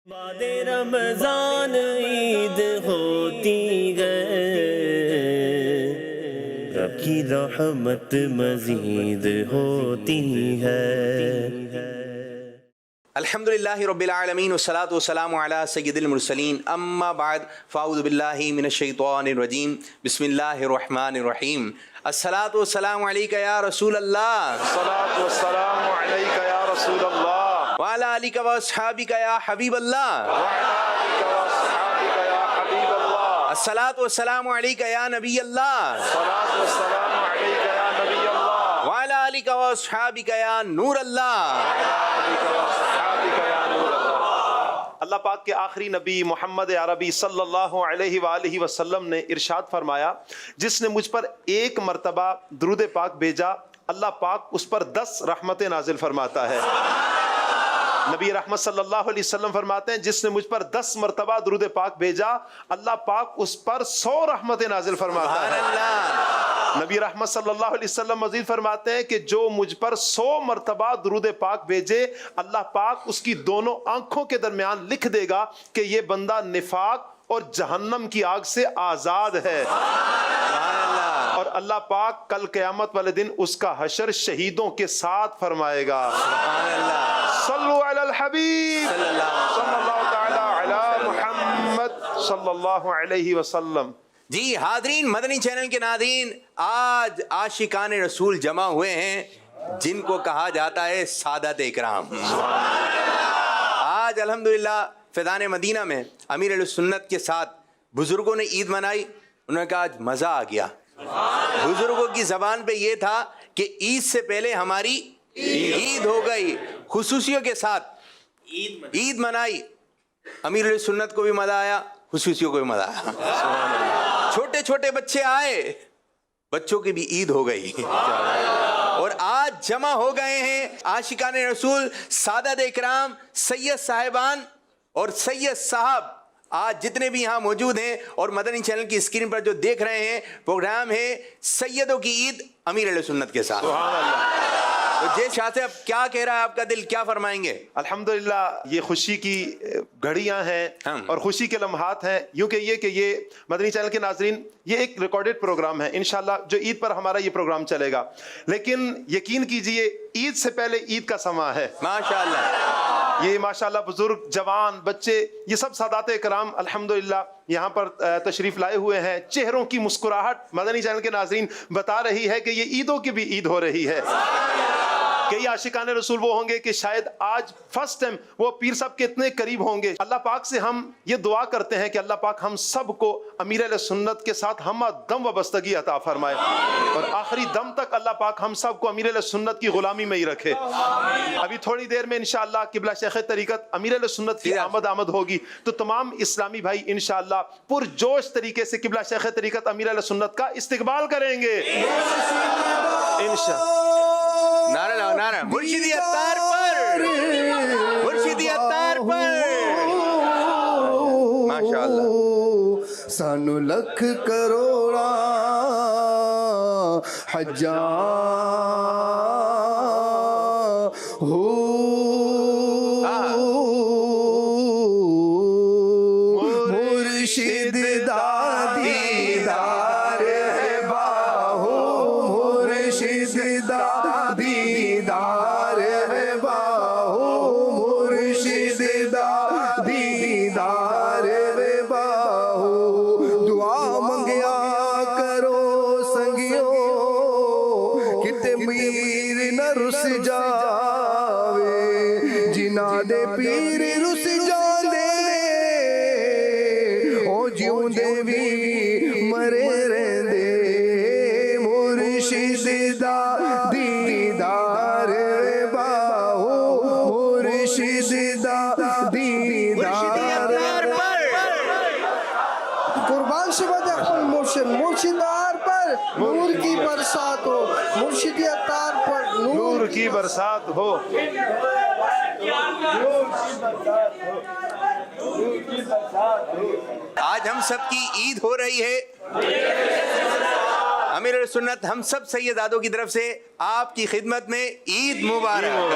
بعد رمضان عید ہوتی ہے، رب کی رحمت مزید ہوتی ہے۔ الحمدللہ رب العالمین والصلاة والسلام علی سید المرسلین، اما بعد فاعوذ باللہ من الشیطان الرجیم، بسم اللہ الرحمن الرحیم۔ الصلاة والسلام علیکہ یا رسول اللہ، الصلاة والسلام علیک یا رسول اللہ، وعلی آلک و اصحابک یا حبیب اللہ، وعلی آلک و اصحابک یا حبیب اللہ، الصلاة والسلام علیکہ یا نبی اللہ، الصلاة والسلام علیک یا نبی اللہ، وعلی آلک و اصحابک یا نور اللہ۔ وعلی آلک و اصحابک یا نور اللہ۔ اللہ پاک کے آخری نبی محمد عربی صلی اللہ علیہ وآلہ وسلم نے ارشاد فرمایا، جس نے مجھ پر ایک مرتبہ درود پاک بھیجا، اللہ پاک اس پر 10 رحمتیں نازل فرماتا ہے۔ نبی رحمت صلی اللہ علیہ وسلم فرماتے ہیں، جس نے مجھ پر 10 مرتبہ درود پاک بھیجا، اللہ پاک اس پر 100 رحمتیں نازل فرماتا ہے۔ نبی رحمت صلی اللہ علیہ وسلم مزید فرماتے ہیں کہ جو مجھ پر 100 مرتبہ درود پاک بھیجے، اللہ پاک اس کی دونوں آنکھوں کے درمیان لکھ دے گا کہ یہ بندہ نفاق اور جہنم کی آگ سے آزاد ہے، اور اللہ پاک کل قیامت والے دن اس کا حشر شہیدوں کے ساتھ فرمائے گا۔ صلو علی الحبیب صلی اللہ تعالی علی محمد صلی اللہ علیہ وسلم۔ جی حاضرین، مدنی چینل کے ناظرین، آج عاشقان رسول جمع ہوئے ہیں جن کو کہا جاتا ہے سادات اکرام۔ آج الحمدللہ فیضان مدینہ میں امیر اہل سنت کے ساتھ بزرگوں نے عید منائی۔ انہوں نے کہا آج مزہ آ گیا۔ بزرگوں کی زبان پہ یہ تھا کہ عید سے پہلے ہماری عید ہو گئی، خصوصیوں کے ساتھ عید منائی۔ امیر اہل سنت کو بھی مزہ آیا، خصوصیوں کو بھی مزہ آیا۔ چھوٹے چھوٹے بچے آئے، بچوں کی بھی عید ہو گئی، اور آج جمع ہو گئے ہیں عاشقان رسول، سادات اکرام، سید صاحبان اور سید صاحب، آج جتنے بھی یہاں موجود ہیں، اور مدنی چینل کی اسکرین پر جو دیکھ رہے ہیں پروگرام ہے سیدوں کی عید امیر اہل سنت کے ساتھ۔ سبحان اللہ۔ تو جے شاہ صاحب کیا کہہ رہا ہے آپ کا دل، کیا فرمائیں گے؟ الحمدللہ یہ خوشی کی گھڑیاں ہیں اور خوشی کے لمحات ہیں، یوں کہ یہ مدنی چینل کے ناظرین، یہ ایک ریکارڈڈ پروگرام ہے، انشاءاللہ جو عید پر ہمارا یہ پروگرام چلے گا، لیکن یقین کیجئے عید سے پہلے عید کا سماں ہے۔ ماشاءاللہ، یہ ماشاءاللہ بزرگ، جوان، بچے، یہ سب سادات اکرام الحمدللہ یہاں پر تشریف لائے ہوئے ہیں۔ چہروں کی مسکراہٹ مدنی چینل کے ناظرین بتا رہی ہے کہ یہ عیدوں کی بھی عید ہو رہی ہے۔ کئی عاشقان رسول وہ ہوں گے کہ شاید آج فرسٹ ٹائم وہ پیر صاحب کے اتنے قریب ہوں گے۔ اللہ پاک سے ہم یہ دعا کرتے ہیں کہ اللہ پاک ہم سب کو امیر اہل سنت کے ساتھ ہم دم وابستگی عطا فرمائے، اور آخری دم تک اللہ پاک ہم سب کو امیر اہل سنت کی غلامی میں ہی رکھے۔ ابھی تھوڑی دیر میں انشاءاللہ قبلہ شیخ طریقت امیر اہل سنت کی آمد ہوگی، تو تمام اسلامی بھائی انشاءاللہ پرجوش طریقے سے قبلہ شیخ طریقت امیر اہل سنت کا استقبال کریں گے انشاءاللہ۔ نعرہ لاؤ، نعرہ مرشدی اتار پر، مرشدی اتار پر، ماشاءاللہ۔ سانو لکھ کروڑا حجاں ہو، مرشد دا دیدار ہے باہو، مرشد دا دیدار ہے باہو، مرشد دا دیدار ہے باہو۔ دعا منگیا کرو سنگیوں، کتے میر نہ رس جاوے، جنہ دے پیر رس جاندے او جیوں دے بھی مرے رہندے۔ مرشد دا دیدار باہو، مرشد دا دیدار قربان شبہ دیکھن مرشد، مرشد اتار پر نور کی برسات ہو، مرشد اتار پر نور کی برسات ہو۔ آج ہم سب کی عید ہو رہی ہے۔ امیر سنت ہم سب سیدادوں کی طرف سے آپ کی خدمت میں عید مبارک۔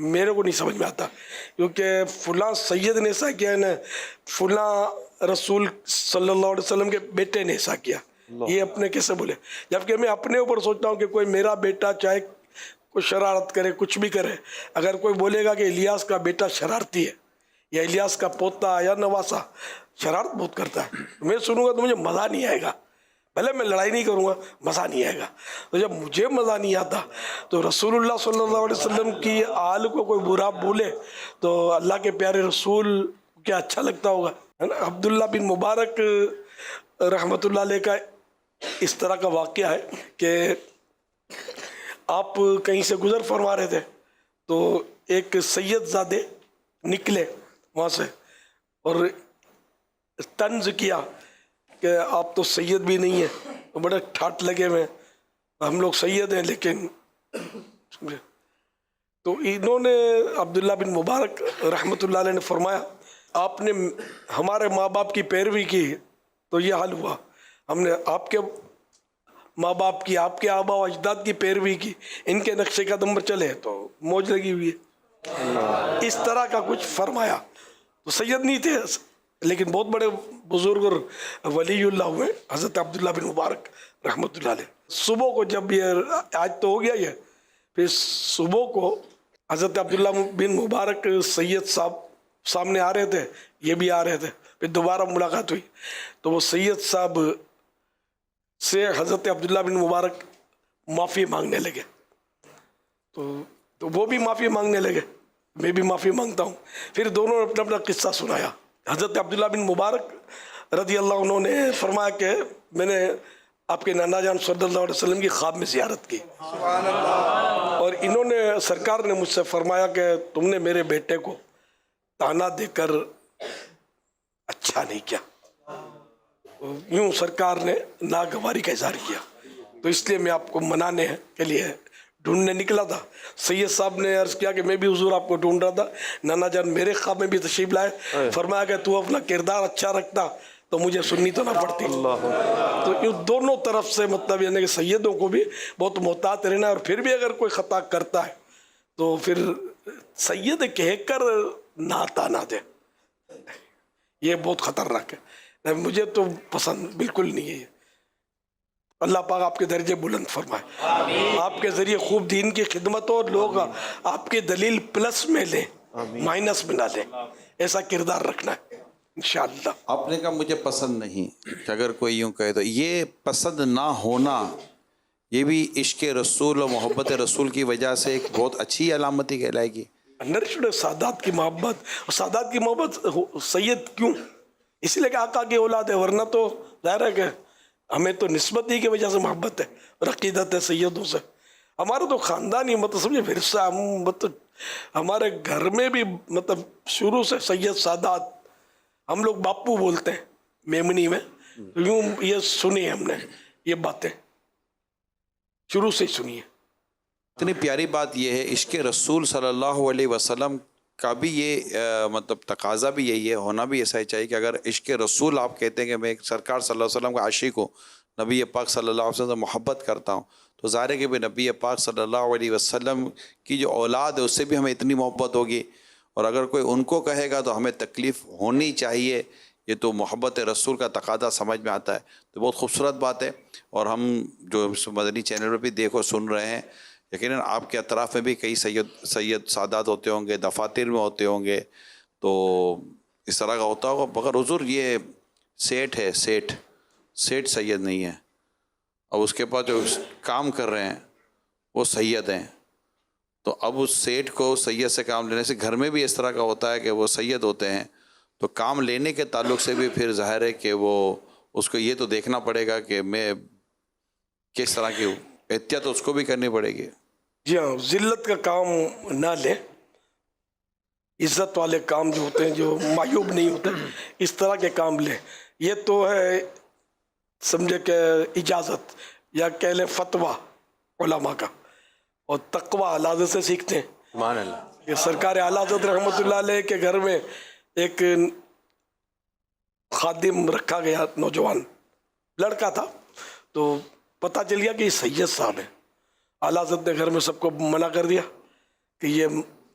میرے کو نہیں سمجھ میں آتا، کیونکہ فلاں سید نے ایسا کیا ہے نا، فلاں رسول صلی اللہ علیہ وسلم کے بیٹے نے ایسا کیا، یہ اپنے کیسے بولے؟ جبکہ میں اپنے اوپر سوچتا ہوں کہ کوئی میرا بیٹا چاہے کوئی شرارت کرے، کچھ بھی کرے، اگر کوئی بولے گا کہ الیاس کا بیٹا شرارتی ہے یا الیاس کا پوتا یا نواسا شرارت بہت کرتا ہے، میں سنوں گا تو مجھے مزہ نہیں آئے گا، بھلے میں لڑائی نہیں کروں گا، مزہ نہیں آئے گا۔ تو جب مجھے مزہ نہیں آتا تو رسول اللہ صلی اللہ علیہ وسلم کی آل کو کوئی برا بولے تو اللہ کے پیارے رسول کیا اچھا لگتا ہوگا، ہے نا؟ عبداللہ بن مبارک رحمۃ اللہ علیہ کا اس طرح کا واقعہ ہے کہ آپ کہیں سے گزر فرما رہے تھے تو ایک سید زادے نکلے وہاں سے اور طنز کیا کہ آپ تو سید بھی نہیں ہیں، تو بڑے ٹھاٹ لگے ہوئے، ہم لوگ سید ہیں لیکن، تو انہوں نے عبداللہ بن مبارک رحمۃ اللہ علیہ نے فرمایا آپ نے ہمارے ماں باپ کی پیروی کی تو یہ حال ہوا، ہم نے آپ کے ماں باپ کی، آپ کے آبا و اجداد کی پیروی کی، ان کے نقش قدم پر چلے تو موج لگی ہوئی ہے، اس طرح کا کچھ فرمایا۔ تو سید نہیں تھے لیکن بہت بڑے بزرگ اور ولی اللہ ہوئے حضرت عبداللہ بن مبارک رحمۃ اللہ علیہ۔ صبح کو جب یہ آج تو ہو گیا یہ، پھر صبح کو حضرت عبداللہ بن مبارک سید صاحب سامنے آ رہے تھے، یہ بھی آ رہے تھے، پھر دوبارہ ملاقات ہوئی تو وہ سید صاحب سے حضرت عبداللہ بن مبارک معافی مانگنے لگے، تو وہ بھی معافی مانگنے لگے، میں بھی معافی مانگتا ہوں، پھر دونوں نے اپنا اپنا قصہ سنایا۔ حضرت عبداللہ بن مبارک رضی اللہ عنہ نے فرمایا کہ میں نے آپ کے نانا جان صلی اللہ علیہ وسلم کی خواب میں زیارت کی، اور انہوں نے سرکار نے مجھ سے فرمایا کہ تم نے میرے بیٹے کو تانا دے کر اچھا نہیں کیا، یوں سرکار نے ناگواری کا اظہار کیا، تو اس لیے میں آپ کو منانے کے لیے ڈھونڈنے نکلا تھا۔ سید صاحب نے عرض کیا کہ میں بھی حضور آپ کو ڈھونڈ رہا تھا، نانا جان میرے خواب میں بھی تشریف لائے، فرمایا کہ تو اپنا کردار اچھا رکھتا تو مجھے سننی تو نہ پڑتی۔ تو یوں دونوں طرف سے مطلب یعنی کہ سیدوں کو بھی بہت محتاط رہنا ہے، اور پھر بھی اگر کوئی خطا کرتا ہے تو پھر سید کہہ کر نہ تانا دے، یہ بہت خطرناک ہے، مجھے تو پسند بالکل نہیں ہے۔ اللہ پاک آپ کے درجے بلند فرمائے، آپ کے ذریعے خوب دین کی خدمت ہو، لوگ آپ کے دلیل پلس میں لیں، مائنس میں نہ لیں، ایسا کردار رکھنا ہے انشاءاللہ۔ آپ نے کہا مجھے پسند نہیں، کہ اگر کوئی یوں کہے تو یہ پسند نہ ہونا یہ بھی عشق رسول اور محبت رسول کی وجہ سے ایک بہت اچھی علامتی کہلائے گی۔ نرشد سادات کی محبت، اور سادات کی محبت سید کیوں؟ اس لیے کہ آقا کی اولاد ہے، ورنہ تو ظاہر ہے کہ ہمیں تو نسبت ہی کی وجہ سے محبت ہے اور عقیدت ہے سیدوں سے، ہمارا تو خاندانی مطلب سمجھے ورثہ، ہم مطلب ہمارے گھر میں بھی مطلب شروع سے سید سادات، ہم لوگ باپو بولتے ہیں میمنی میں، یوں یہ سنی ہم نے یہ باتیں شروع سے ہی سنی ہے۔ اتنی پیاری بات یہ ہے، عشق رسول صلی اللہ علیہ وسلم کا بھی یہ مطلب تقاضا بھی یہی ہے، ہونا بھی ایسا ہی چاہیے کہ اگر عشق رسول آپ کہتے ہیں کہ میں سرکار صلی اللہ علیہ وسلم کا عاشق ہوں، نبی پاک صلی اللہ علیہ وسلم سے محبت کرتا ہوں، تو ظاہر ہے کہ نبی پاک صلی اللہ علیہ وسلم کی جو اولاد ہے اس سے بھی ہمیں اتنی محبت ہوگی، اور اگر کوئی ان کو کہے گا تو ہمیں تکلیف ہونی چاہیے، یہ تو محبت رسول کا تقاضا سمجھ میں آتا ہے۔ تو بہت خوبصورت بات ہے، اور ہم جو مدنی چینل پر بھی دیکھو سن رہے ہیں، یقیناً آپ کے اطراف میں بھی کئی سید سادات ہوتے ہوں گے، دفاتر میں ہوتے ہوں گے، تو اس طرح کا ہوتا ہوگا، مگر حضور یہ سیٹ ہے، سیٹ سید نہیں ہے، اب اس کے پاس جو کام کر رہے ہیں وہ سید ہیں، تو اب اس سیٹ کو سید سے کام لینے سے گھر میں بھی اس طرح کا ہوتا ہے کہ وہ سید ہوتے ہیں، تو کام لینے کے تعلق سے بھی پھر ظاہر ہے کہ وہ اس کو یہ تو دیکھنا پڑے گا کہ میں کس طرح کی احتیاط اس کو بھی کرنی پڑے گی۔ جی ہاں، ذلت کا کام نہ لیں، عزت والے کام جو ہوتے ہیں جو معیوب نہیں ہوتے اس طرح کے کام لیں، یہ تو ہے سمجھے کہ اجازت یا کہہ لیں فتویٰ علماء کا، اور تقویٰ اعلیٰ حضرت سے سیکھتے ہیں۔ سبحان اللہ۔ کہ سرکار اعلیٰ حضرت رحمۃ اللہ علیہ کے گھر میں ایک خادم رکھا گیا، نوجوان لڑکا تھا، تو پتہ چل گیا کہ یہ سید صاحب ہیں، اعلیٰ حضرت نے گھر میں سب کو منع کر دیا کہ یہ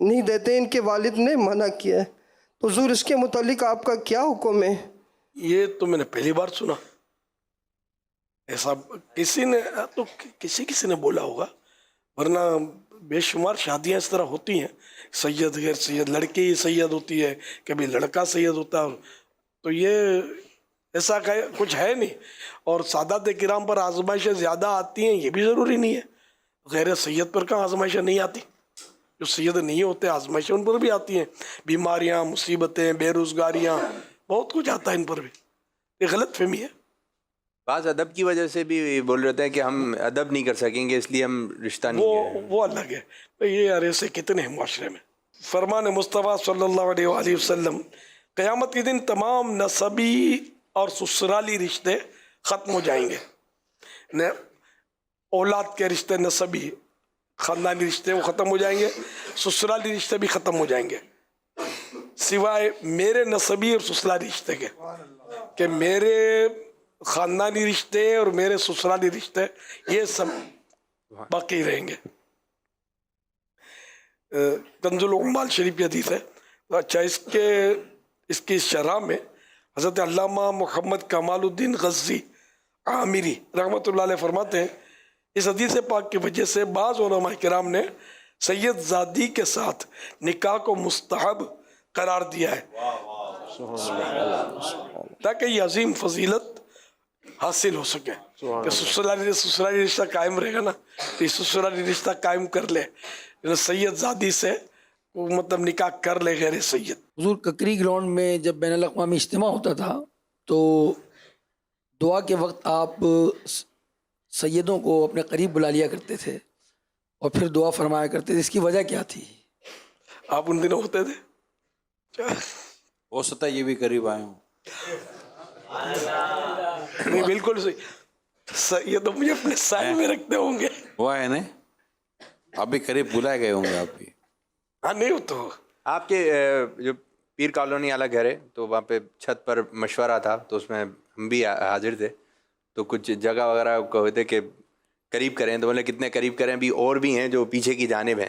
نہیں دیتے، ان کے والد نے منع کیا ہے. تو حضور اس کے متعلق آپ کا کیا حکم ہے؟ یہ تو میں نے پہلی بار سنا ایسا. کسی نے بولا ہوگا، ورنہ بے شمار شادیاں اس طرح ہوتی ہیں، سید غیر سید، لڑکی سید ہوتی ہے، کبھی لڑکا سید ہوتا ہے. تو یہ ایسا کچھ ہے نہیں. اور سادات کرام پر آزمائشیں زیادہ آتی ہیں یہ بھی ضروری نہیں ہے. غیر سید پر کہاں آزمائشیں نہیں آتی؟ جو سید نہیں ہوتے آزمائشیں ان پر بھی آتی ہیں، بیماریاں، مصیبتیں، بے روزگاریاں، بہت کچھ آتا ہے ان پر بھی. یہ غلط فہمی ہے. بعض ادب کی وجہ سے بھی بول رہے ہیں کہ ہم ادب نہیں کر سکیں گے اس لیے ہم رشتہ نہیں وہ الگ ہے. یہ یار ایسے کتنے ہیں معاشرے میں. فرمان مصطفیٰ صلی اللہ علیہ وآلہ وسلم، قیامت کے دن تمام نسبی اور سسرالی رشتے ختم ہو جائیں گے. اولاد کے رشتے، نسبی خاندانی رشتے وہ ختم ہو جائیں گے، سسرالی رشتے بھی ختم ہو جائیں گے، سوائے میرے نسبی اور سسرالی رشتے کے، کہ میرے خاندانی رشتے اور میرے سسرالی رشتے یہ سب باقی رہیں گے. کنز العمال شریف کی حدیث ہے. اچھا، اس کی شرح میں حضرت علامہ محمد کمال الدین غزی عامری رحمۃ اللہ علیہ فرماتے ہیں، اس حدیث پاک کی وجہ سے بعض علماء کرام نے سید زادی کے ساتھ نکاح کو مستحب قرار دیا ہے تاکہ یہ عظیم فضیلت حاصل ہو سکے کہ سسرالی رشتہ قائم رہے گا نا. تو سسرالی رشتہ قائم کر لے، سید زادی سے مطلب نکاح کر لے غیر سید. حضور ککری گراؤنڈ میں جب بین الاقوامی اجتماع ہوتا تھا تو دعا کے وقت آپ سیدوں کو اپنے قریب بلا لیا کرتے تھے اور پھر دعا فرمایا کرتے تھے. اس کی وجہ کیا تھی؟ آپ ان دنوں ہوتے تھے؟ ہو سکتا ہے یہ بھی قریب آئے ہوں. نہیں، بالکل صحیح. یہ تو مجھے اپنے سائے میں رکھتے ہوں گے. ہوا ہے نا، آپ بھی قریب بلائے گئے ہوں گے. آپ بھی ہاں نہیں تو آپ کے جو پیر کالونی والا گھر ہے تو وہاں پہ چھت پر مشورہ تھا تو اس میں ہم بھی حاضر تھے. تو کچھ جگہ وغیرہ کہتے کہ قریب کریں، تو بولے کتنے قریب کریں، بھی اور بھی ہیں جو پیچھے کی جانب ہیں.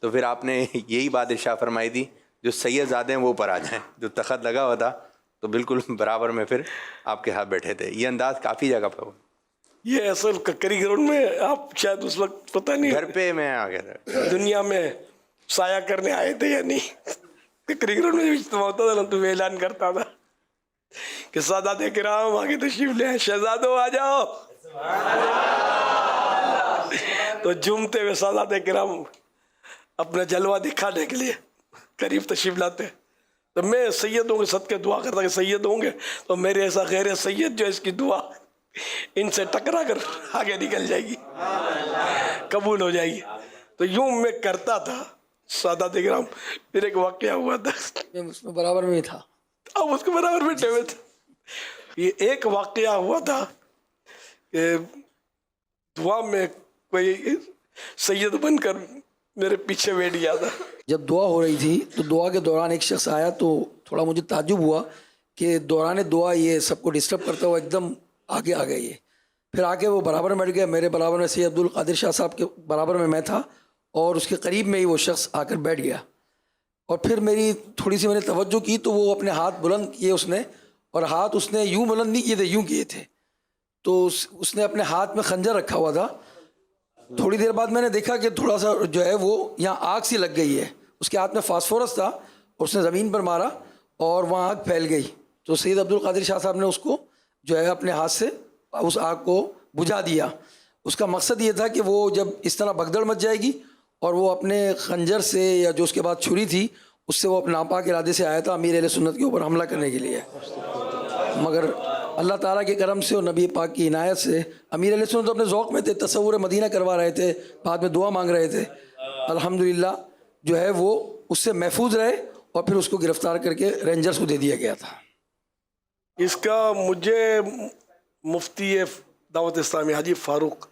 تو پھر آپ نے یہی بات ارشاد فرمائی تھی جو سید زادے ہیں وہ اوپر آ جائیں. جو تخت لگا ہوا تھا تو بالکل برابر میں پھر آپ کے ہاتھ بیٹھے تھے. یہ انداز کافی جگہ پہ ہو. یہ اصل ککری گراؤنڈ میں آپ شاید اس وقت پتہ نہیں گھر پہ میں آ گیا تھا، دنیا میں سایہ کرنے آئے تھے یا نہیں. ککری گراؤنڈ میں اجتماع ہوتا تھا نا تو میں اعلان کرتا تھا کہ سادات کرام آگے تشریف لے، شہزادوں آ جاؤ. تو جھومتے ہوئے سادات کرام اپنا جلوہ دکھانے کے لیے قریب تشریف لاتے. تو میں سیدوں کے صدقے دعا کرتا کہ سید ہوں گے تو میرے ایسا غیر سید جو اس کی دعا ان سے ٹکرا کر آگے نکل جائے گی، قبول ہو جائے گی. تو یوں میں کرتا تھا. سادات کرام، پھر ایک واقعہ ہوا تھا، میں اس میں برابر میں تھا، اب اس کے برابر بیٹھے ہوئے تھے. یہ ایک واقعہ ہوا تھا کہ دعا میں کوئی سید بن کر میرے پیچھے بیٹھ گیا تھا. جب دعا ہو رہی تھی تو دعا کے دوران ایک شخص آیا تو تھوڑا مجھے تعجب ہوا کہ دوران دعا یہ سب کو ڈسٹرب کرتا ہوا ایک دم آگے آ گیا. یہ پھر آگے وہ برابر میں بیٹھ گیا. میرے برابر میں سید عبدالقادر شاہ صاحب کے برابر میں تھا اور اس کے قریب میں ہی وہ شخص آ کر بیٹھ گیا. اور پھر میری تھوڑی سی میں نے توجہ کی تو وہ اپنے ہاتھ بلند کیے اس نے، اور ہاتھ اس نے یوں بلند نہیں کیے تھے، یوں کیے تھے. تو اس نے اپنے ہاتھ میں خنجر رکھا ہوا تھا. تھوڑی دیر بعد میں نے دیکھا کہ تھوڑا سا جو ہے وہ یہاں آگ سی لگ گئی ہے. اس کے ہاتھ میں فاسفورس تھا اور اس نے زمین پر مارا اور وہاں آگ پھیل گئی. تو سید عبدالقادر شاہ صاحب نے اس کو جو ہے اپنے ہاتھ سے اس آگ کو بجھا دیا. اس کا مقصد یہ تھا کہ وہ جب اس طرح بھگدڑ مچ جائے گی اور وہ اپنے خنجر سے یا جو اس کے بعد چھری تھی اس سے وہ اپنے ناپاک ارادے سے آیا تھا امیر اہل سنت کے اوپر حملہ کرنے کے لیے. مگر اللہ تعالیٰ کے کرم سے اور نبی پاک کی عنایت سے امیر اہل سنت اپنے ذوق میں تھے، تصور مدینہ کروا رہے تھے، بعد میں دعا مانگ رہے تھے. الحمدللہ جو ہے وہ اس سے محفوظ رہے اور پھر اس کو گرفتار کر کے رینجرز کو دے دیا گیا تھا. اس کا مجھے مفتی دعوت اسلامی حاجی فاروق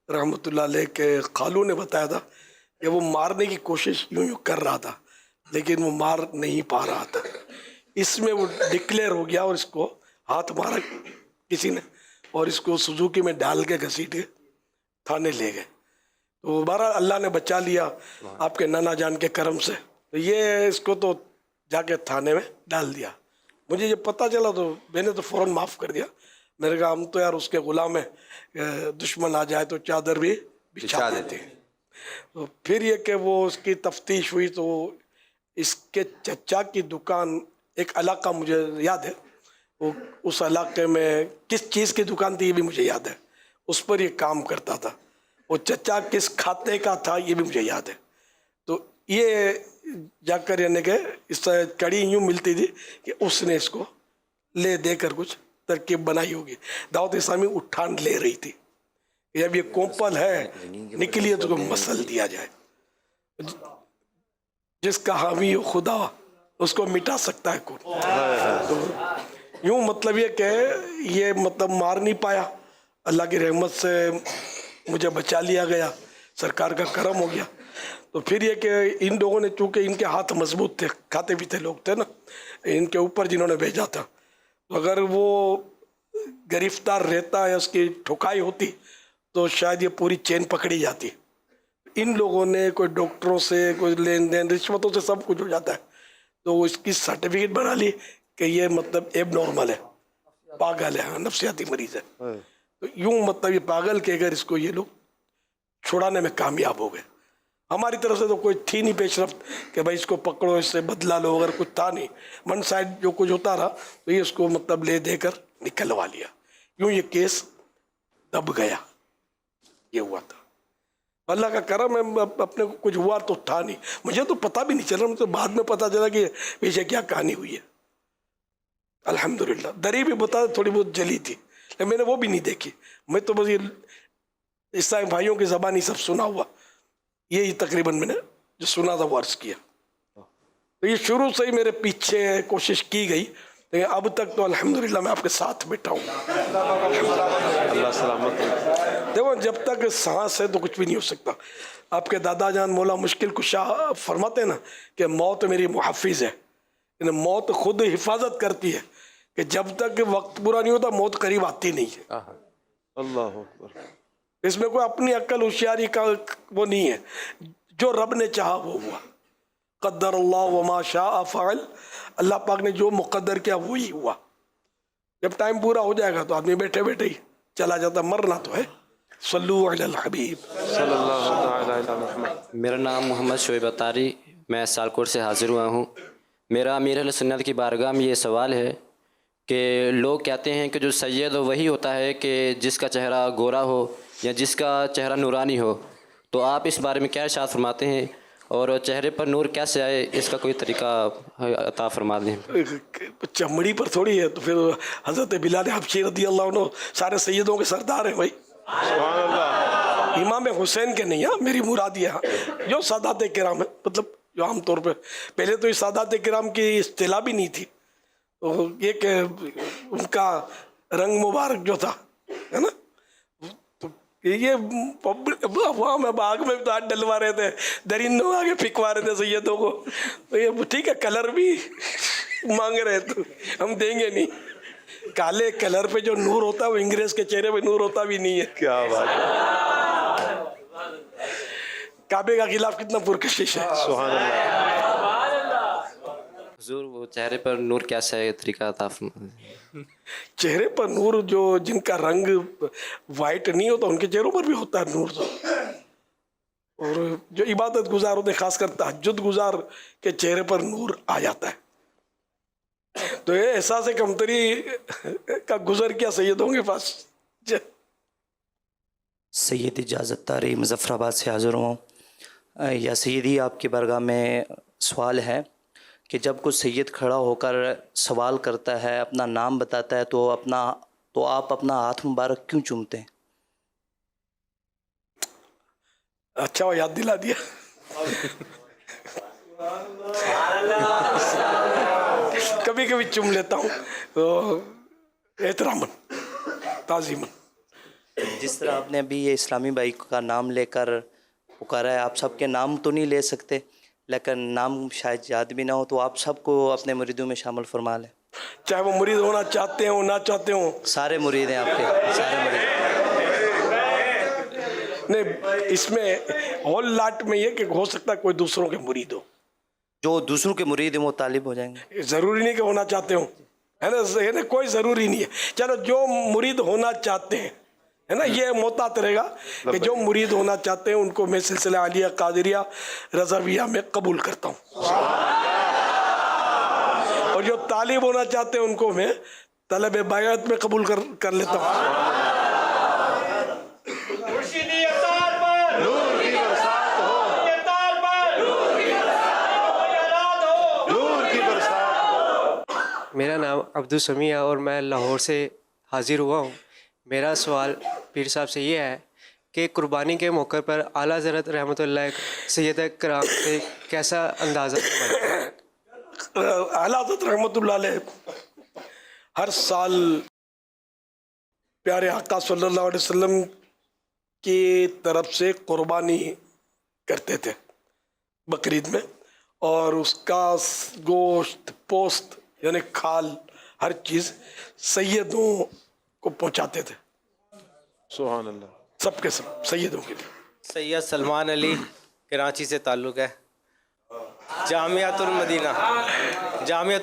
رحمۃ اللہ علیہ کے خالو نے بتایا تھا کہ وہ مارنے کی کوشش یوں کر رہا تھا لیکن وہ مار نہیں پا رہا تھا. اس میں وہ ڈکلیئر ہو گیا اور اس کو ہاتھ مارا کسی نے اور اس کو سوزوکی میں ڈال کے گھسیٹ کے تھانے لے گئے. تو بہرحال اللہ نے بچا لیا آپ کے نانا جان کے کرم سے. تو یہ اس کو تو جا کے تھانے میں ڈال دیا. مجھے یہ پتہ چلا تو میں نے تو فوراً معاف کر دیا. میں نے کہا ہم تو یار اس کے غلام ہیں, دشمن آ جائے تو چادر بھی بچھا دیتے ہیں. تو پھر یہ کہ وہ اس کی تفتیش ہوئی تو اس کے چچا کی دکان, ایک علاقہ مجھے یاد ہے, وہ اس علاقے میں کس چیز کی دکان تھی یہ بھی مجھے یاد ہے, اس پر یہ کام کرتا تھا. وہ چچا کس کھاتے کا تھا یہ بھی مجھے یاد ہے. تو یہ جا کر یعنی کہ اس طرح کڑی یوں ملتی تھی کہ اس نے اس کو لے دے کر کچھ ترکیب بنائی ہوگی. دعوت اسلامی اٹھان لے رہی تھی کہ اب یہ کومپل ہے نکلی ہے تو مسل دیا جائے. جس کا حامی خدا اس کو مٹا سکتا ہے کون. تو یوں مطلب یہ کہ یہ مطلب مار نہیں پایا, اللہ کی رحمت سے مجھے بچا لیا گیا, سرکار کا کرم ہو گیا. تو پھر یہ کہ ان لوگوں نے چونکہ ان کے ہاتھ مضبوط تھے, کھاتے بھی تھے لوگ تھے نا ان کے اوپر جنہوں نے بھیجا تھا, تو اگر وہ گرفتار رہتا یا اس کی ٹھکائی ہوتی تو شاید یہ پوری چین پکڑی جاتی. ان لوگوں نے کوئی ڈاکٹروں سے کوئی لین دین رشوتوں سے سب کچھ ہو جاتا ہے, تو وہ اس کی سرٹیفکیٹ بنا لی کہ یہ مطلب ایب نارمل ہے, پاگل ہے, نفسیاتی مریض ہے. تو یوں مطلب یہ پاگل کہ اگر اس کو یہ لوگ چھڑانے میں کامیاب ہو گئے. ہماری طرف سے تو کوئی تھی نہیں پیش رفت کہ بھائی اس کو پکڑو اس سے بدلا لو, اگر کچھ تھا نہیں. ون سائڈ جو کچھ ہوتا رہا تو یہ اس کو مطلب لے دے کر نکلوا لیا. یوں یہ کیس دب گیا. یہ ہوا تھا. اللہ کا کرم ہے, اپنے کو کچھ ہوا تو تھا نہیں, مجھے تو پتہ بھی نہیں چلا, مجھے تو بعد میں پتہ چلا کہ پیچھے کیا کہانی ہوئی ہے. الحمدللہ دری بھی بتا تھوڑی بہت جلی تھی لیکن میں نے وہ بھی نہیں دیکھی. میں تو بس یہ عیسائی بھائیوں کی زبانی سب سنا ہوا, یہی تقریباً میں نے جو سنا تھا وہ عرض کیا. تو یہ شروع سے ہی میرے پیچھے کوشش کی گئی, لیکن اب تک تو الحمدللہ میں آپ کے ساتھ بیٹھا ہوں. اللہ سلامت. دیکھو جب تک سانس ہے تو کچھ بھی نہیں ہو سکتا. آپ کے دادا جان مولا مشکل کشا فرماتے ہیں نا کہ موت میری محافظ ہے, یعنی موت خود حفاظت کرتی ہے کہ جب تک وقت پورا نہیں ہوتا موت قریب آتی نہیں ہے. اللہ اکبر. اس میں کوئی اپنی عقل ہوشیاری کا وہ نہیں ہے, جو رب نے چاہا وہ ہوا. قدر اللہ وما شاء فعل, اللہ پاک نے جو مقدر کیا وہی ہوا. جب ٹائم پورا ہو جائے گا تو آدمی بیٹھے بیٹھے ہی چلا جاتا, مرنا تو ہے. صلو علی الحبیب صلی اللہ تعالی علی محمد. میرا نام محمد شعیب اتاری, میں سالکوٹ سے حاضر ہوا ہوں. میرا امیر اہل سنت کی بارگاہ میں یہ سوال ہے کہ لوگ کہتے ہیں کہ جو سید وہی ہوتا ہے کہ جس کا چہرہ گورا ہو یا جس کا چہرہ نورانی ہو, تو آپ اس بارے میں کیا ارشاد فرماتے ہیں, اور چہرے پر نور کیسے آئے اس کا کوئی طریقہ عطا فرما دیں. چمڑی پر تھوڑی ہے, تو پھر حضرت بلال حبشی رضی اللہ عنہ سارے سیدوں کے سردار ہیں بھائی. سبحان اللہ. امام حسین کے نہیں, میری مراد یہ جو سادات کرام ہیں, مطلب جو عام طور پہ پہلے تو یہ سادات کرام کی اصطلاح بھی نہیں تھی, تو یہ کہ ان کا رنگ مبارک جو تھا ہے نا, تو یہ عوام باغ میں تو ہاتھ ڈلوا رہے تھے, درندوں آگے پھینکوا رہے تھے سیدوں کو. تو یہ ٹھیک ہے کلر بھی مانگ رہے تو ہم دیں گے نہیں. کالے کلر پہ جو نور ہوتا ہے وہ انگریز کے چہرے پہ نور ہوتا بھی نہیں ہے. کیا بات ہے. کعبے کا خلاف کتنا پرکشش ہے. سبحان اللہ. حضور وہ چہرے پر نور کیسا ہے, طریقہ عطا فرما دیں. چہرے پر نور جو جن کا رنگ وائٹ نہیں ہوتا ان کے چہروں پر بھی ہوتا ہے نور. تو اور جو عبادت گزار ہوتے ہیں, خاص کر تہجد گزار کے چہرے پر نور آ جاتا ہے. تو یہ احساس کمتری کا گزر کیا سیدوں کے پاس. سید اجازت تاری مظفر آباد سے حاضر ہوں. یا سیدی آپ کی بارگاہ میں سوال ہے کہ جب کوئی سید کھڑا ہو کر سوال کرتا ہے, اپنا نام بتاتا ہے, تو آپ اپنا ہاتھ مبارک کیوں چومتے ہیں؟ اچھا وہ یاد دلا دیا. کبھی کبھی چوم لیتا ہوں احتراماً تعظیماً. جس طرح آپ نے ابھی یہ اسلامی بھائی کا نام لے کر پکارا ہے, آپ سب کے نام تو نہیں لے سکتے لیکن نام شاید یاد بھی نہ ہو, تو آپ سب کو اپنے مریدوں میں شامل فرما لیں. چاہے وہ مرید ہونا چاہتے ہوں نہ چاہتے ہوں, سارے مرید ہیں آپ کے, سارے مرید. نہیں اس میں ہول لاٹ میں یہ کہ ہو سکتا ہے کوئی دوسروں کے مرید ہو. جو دوسروں کے مرید ہیں وہ طالب ہو جائیں گے. ضروری نہیں کہ ہونا چاہتے ہوں, ہے نا, کوئی ضروری نہیں ہے. چلو جو مرید ہونا چاہتے ہیں, ہے نا, یہ محتاط رہے گا کہ جو مرید ہونا چاہتے ہیں ان کو میں سلسلہ عالیہ قادریہ رضویہ میں قبول کرتا ہوں, اور جو طالب ہونا چاہتے ہیں ان کو میں طلب بیعت میں قبول کر لیتا ہوں. میرا نام عبدالسمیع ہے اور میں لاہور سے حاضر ہوا ہوں. میرا سوال پیر صاحب سے یہ ہے کہ قربانی کے موقع پر اعلیٰ حضرت رحمۃ اللہ سید کرام سے کیسا اندازہ بنتا ہے؟ اعلیٰ حضرت رحمۃ اللہ علیہ ہر سال پیارے آقا صلی اللہ علیہ وسلم کی طرف سے قربانی کرتے تھے بقرعید میں, اور اس کا گوشت, پوست یعنی کھال, ہر چیز سیدوں کو پہنچاتے تھے. سبحان اللہ. سب کے سب سیدوں کے لیے. سید سلمان علی کراچی سے تعلق ہے. جامعۃ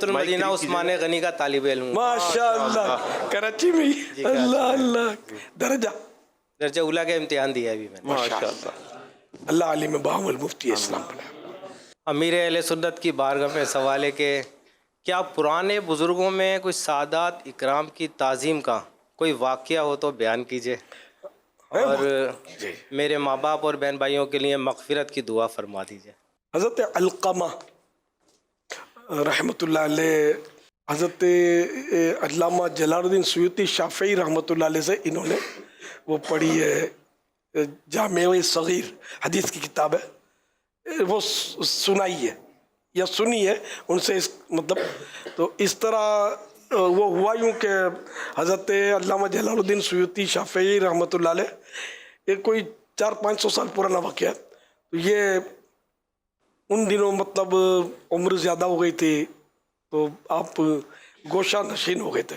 المدینہ عثمان غنی کا طالب علم. ماشاء اللہ, کراچی میں ہی. اللہ اللہ. درجہ اولیٰ کا امتحان دیا ابھی میں نے. ماشاء اللہ. اللہ عالم باہم المفتی اسلام. امیر اہل سنت کی بارگاہ میں سوال ہے کہ کیا پرانے بزرگوں میں کوئی سادات اکرام کی تعظیم کا کوئی واقعہ ہو تو بیان کیجیے, اور میرے ماں باپ اور بہن بھائیوں کے لیے مغفرت کی دعا فرما دیجیے. حضرت علقمہ رحمۃ اللہ علیہ, حضرت علامہ جلال الدین سیوطی شافعی رحمۃ اللہ علیہ سے انہوں نے وہ پڑھی ہے, جامع صغیر حدیث کی کتاب ہے, وہ سنائی ہے یا سنی ہے ان سے, مطلب تو اس طرح وہ ہوا یوں کہ حضرت علامہ جلال الدین سیوطی شافعی رحمۃ اللہ علیہ, یہ کوئی 400-500 سال پرانا واقعہ ہے. تو یہ ان دنوں مطلب عمر زیادہ ہو گئی تھی, تو آپ گوشہ نشین ہو گئے تھے,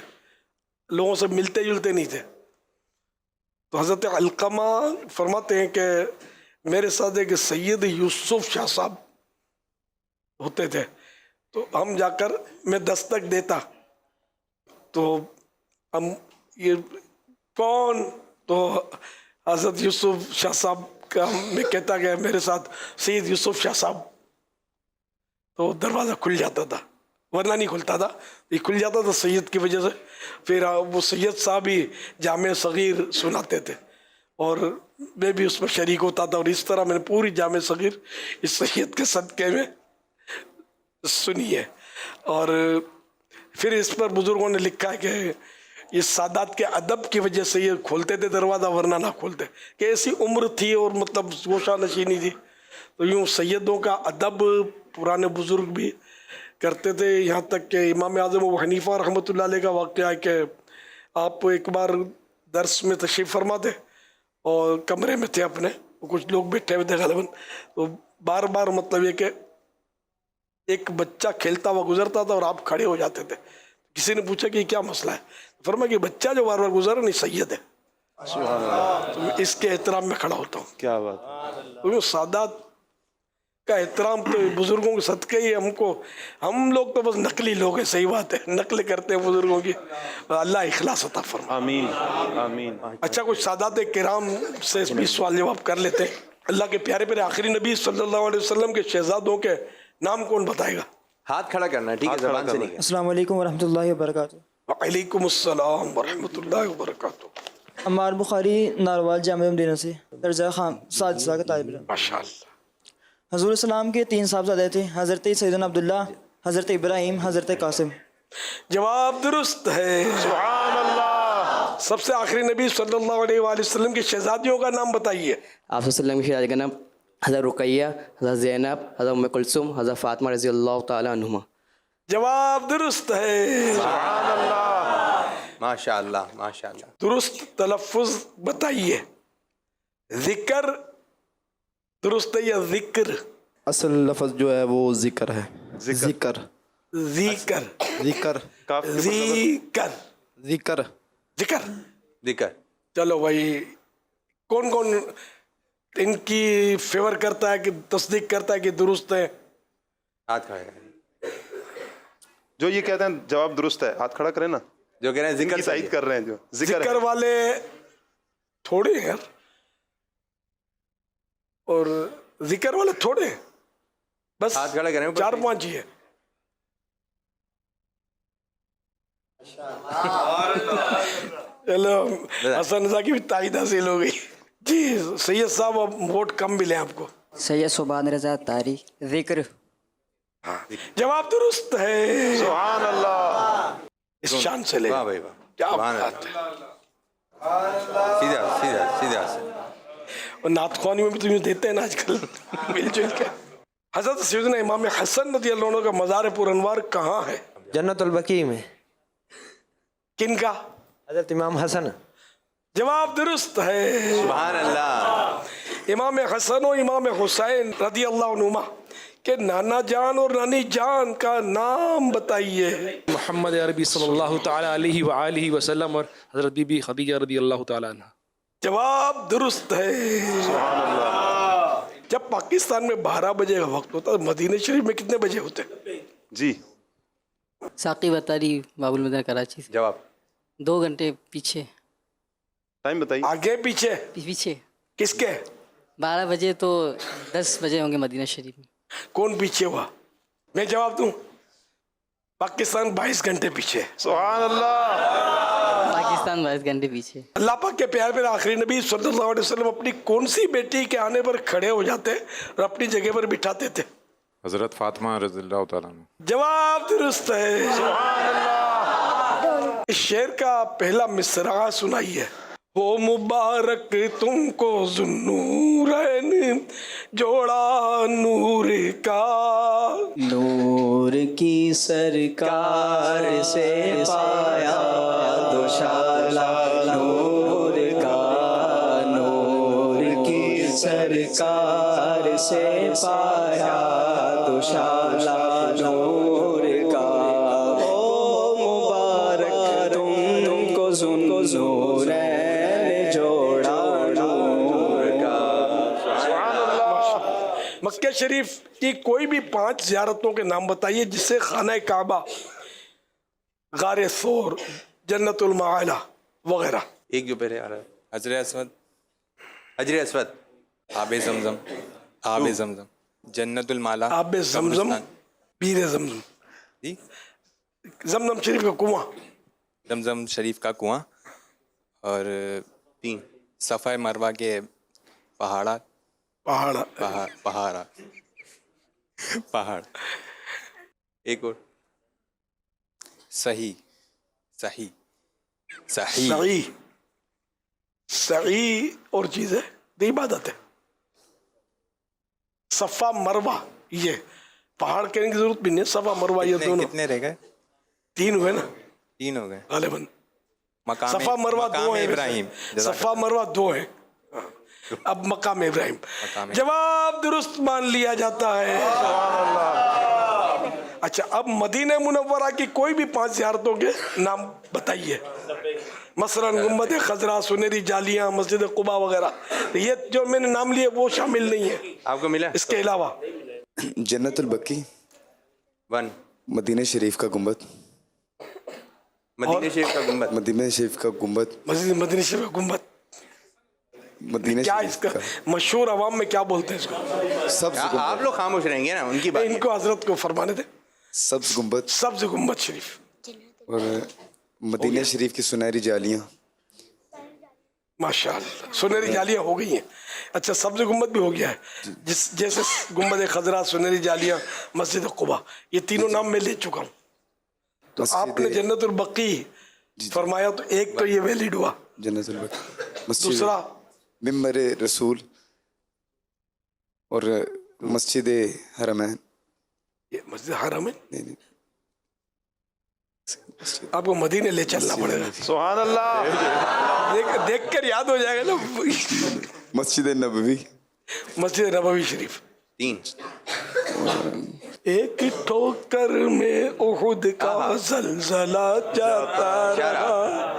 لوگوں سے ملتے جلتے نہیں تھے. تو حضرت علقمہ فرماتے ہیں کہ میرے ساتھ ایک سید یوسف شاہ صاحب ہوتے تھے, تو ہم جا کر میں دستک دیتا, تو ہم یہ کون, تو حضرت یوسف شاہ صاحب کا میں کہتا کہ میرے ساتھ سید یوسف شاہ صاحب, تو دروازہ کھل جاتا تھا, ورنہ نہیں کھلتا تھا, یہ کھل جاتا تھا سید کی وجہ سے. پھر وہ سید صاحب ہی جامع صغیر سناتے تھے اور میں بھی اس میں شریک ہوتا تھا, اور اس طرح میں نے پوری جامع صغیر اس سید کے صدقے میں سنی ہے. اور پھر اس پر بزرگوں نے لکھا ہے کہ یہ سادات کے ادب کی وجہ سے یہ کھولتے تھے دروازہ, ورنہ نہ کھولتے, کہ ایسی عمر تھی اور مطلب گوشہ نشینی تھی. تو یوں سیدوں کا ادب پرانے بزرگ بھی کرتے تھے. یہاں تک کہ امام اعظم ابو حنیفہ رحمۃ اللہ علیہ کا واقعہ ہے کہ آپ ایک بار درس میں تشریف فرما تھے اور کمرے میں تھے اپنے, کچھ لوگ بیٹھے ہوئے تھے غالباً, تو بار بار مطلب یہ کہ ایک بچہ کھیلتا ہوا گزرتا تھا اور آپ کھڑے ہو جاتے تھے. کسی نے پوچھا کہ یہ کیا مسئلہ ہے, فرمایا کہ بچہ جو بار بار گزر نہیں سید ہے, تو میں اس کے احترام میں کھڑا ہوتا ہوں. کیا بات. تو سادات کا احترام تو بزرگوں کے صدقے ہی ہم کو, ہم لوگ تو بس نقلی لوگ ہیں. صحیح بات ہے, نقل کرتے ہیں بزرگوں کی. اللہ اخلاص عطا فرمائے. آمین آمین. اچھا, کچھ سادات کرام سے بھی سوال جواب کر لیتے ہیں. اللہ کے پیارے پیارے آخری نبی صلی اللہ علیہ وسلم کے شہزادوں کے نام کون بتائے گا؟ ہاتھ کھڑا کرنا ہے, ٹھیک ہے, زبان سے نہیں. السلام علیکم ورحمۃ اللہ وبرکاتہ. وعلیکم السلام ورحمۃ اللہ وبرکاتہ. عمار بخاری ناروال جامعہ مدینہ سے, درجہ خان سادسہ کا طالب علم. ماشاء اللہ. حضور السلام کے 3 صاحبزادے تھے, حضرت سیدنا عبداللہ, حضرت ابراہیم, حضرت قاسم. جواب درست ہے. سبحان اللہ. سب سے آخری نبی صلی اللہ علیہ وآلہ وسلم کی شہزادیوں کا نام بتائیے. آپ صلی اللہ علیہ وسلم کی شہزادی کا نام حضرت رقیہ, حضرت زینب, حضرت ام کلثوم, حضرت فاطمہ رضی اللہ تعالی عنہما. جواب درست ہے. سبحان اللہ. ماشاء اللہ ماشاء اللہ. درست تلفظ بتائیے. ذکر درست ہے یا ذکر؟ اصل لفظ جو ہے وہ ذکر ہے. ذکر ذکر ذکر ذکر ذکر ذکر ذکر. چلو بھائی, کون کون ان کی فیور کرتا ہے کہ تصدیق کرتا ہے کہ درست ہے؟ ہاتھ کھڑا کریں جو یہ کہتے ہیں جواب درست ہے ہاتھ کھڑا کریں نا. جو کہہ رہے ہیں ذکر ذکر تائید کر رہے ہیں جو ذکر والے تھوڑے ہیں اور ذکر والے تھوڑے ہیں, بس ہاتھ کھڑا کریں 4-5 ہی ہے. چلو حسن رضا کی بھی تائید حاصل ہو گئی. جی سید صاحب اب ووٹ کم ملے آپ کو. سید سبحان رضا تاری ذکر. جواب درست ہے. سبحان اللہ. اس شان سے لے. واہ بھائی واہ. کیا سبحان بات ہے. سیدھا سیدھا سیدھا. اور نعت خوانی میں بھی تمہیں دیتے ہیں نا آج کل مل جل کے. حضرت سیدنا امام حسن رضی اللہ عنہ کا مزار پر انوار کہاں ہے؟ جنت البقیع میں. کن کا؟ حضرت امام حسن. جواب درست ہے. سبحان اللہ. امام حسن و امام حسین رضی اللہ عنہما کہ نانا جان اور نانی جان کا نام بتائیے. محمد عربی صلی اللہ تعالی علیہ وآلہ وسلم اور حضرت بی بی خدیجہ رضی اللہ تعالی عنہ. جواب درست ہے. سبحان اللہ. جب پاکستان میں 12 بجے کا وقت ہوتا ہے, مدینہ شریف میں کتنے بجے ہوتے؟ جی ساقی بطاری باب المدینہ کراچی سے. جواب 2 گھنٹے پیچھے. ٹائم بتائیے. آگے پیچھے؟ پیچھے. کس کے؟ 12 بجے تو 10 بجے ہوں گے مدینہ شریف میں. کون پیچھے ہوا؟ میں جواب دوں. پاکستان 22 گھنٹے پیچھے. سبحان اللہ. پاکستان 22 گھنٹے پیچھے. اللہ پاک کے پیارے پیارے آخری نبی صلی اللہ علیہ وسلم اپنی کون سی بیٹی کے آنے پر کھڑے ہو جاتے اور اپنی جگہ پر بٹھاتے تھے؟ حضرت فاطمہ رضی اللہ تعالیٰ عنہ. جواب درست ہے. سبحان اللہ. اس شعر کا پہلا مصرعہ سنائیے. ہو مبارک تم کو ذوالنورین جوڑا نور کا. نور کی سرکار سے پایا دوشالہ نور کا. نور کی سرکار سے پایا دوشالہ نور کا. او مبارک تم کو ذوالنورین مکہ شریف کی کوئی بھی 5 زیارتوں کے نام بتائیے جس سے خانہ کعبہ, غار ثور, جنت المعالی وغیرہ. ایک جو پہلے آ رہا ہے حجر اسود. حجر اسود. آب زمزم. آب زمزم. جنت المالا. آب زمزم. بیر زمزم. جی زمزم شریف کا کنواں. زمزم شریف کا کنواں. اور 3 صفا مروہ کے پہاڑ. ایک اور صحیح. صحیح صحیح صحیح صحیح اور چیز ہے دی عبادت ہے. صفا مروہ یہ پہاڑ کہنے کی ضرورت بھی نہیں. صفا مروہ یہ دونوں کتنے رہ گئے؟ 3 ہوئے نا. 3 ہو گئے غالباً. مقام صفا مروہ 2 ہیں. ابراہیم. صفا مروہ 2 ہیں. اب مقام ابراہیم. جواب درست مان لیا جاتا ہے. اچھا اب مدینہ منورہ کی کوئی بھی 5 زیارتوں کے نام بتائیے. مثلاً گنبد خضرا, سنہری جالیاں, مسجد قباء وغیرہ. یہ جو میں نے نام لیے وہ شامل نہیں ہے. آپ کو ملا اس کے علاوہ جنت البقیع 1. مدینہ شریف کا گنبد. مدینہ شریف کا گنبد. مدینہ شریف کا گنبد. مدینہ شریف کا گنبد. مدینہ کیا اس کا مشہور عوام میں کیا بولتے ہیں اس کو؟ سبز گنبد. آپ لوگ خاموش رہیں گے نا, ان کی بات. ان کو حضرت کو فرمانے دیں. سبز گنبد. سبز گنبد شریف. اور مدینہ شریف کی سنہری جالیاں. ماشاءاللہ سنہری جالیاں ہو گئی ہیں. اچھا سبز گنبد بھی ہو گیا ہے, جیسے گنبد خضرا, سنہری جالیاں, مسجد قباء, یہ تینوں نام میں لے چکا ہوں. تو آپ نے جنت البقیع فرمایا تو ایک تو یہ ویلڈ ہوا. جنت البقیع. دوسرا ممبر رسول اور مسجد حرمین. یہ مسجد حرمین آپ کو مدینے لے چلنا پڑے گا. سبحان اللہ. دیکھ کر یاد ہو جائے گا نا. مسجد نبوی. مسجد نبوی شریف. 3. ایک ٹھوکر میں احد کا زلزلہ جاتا رہا.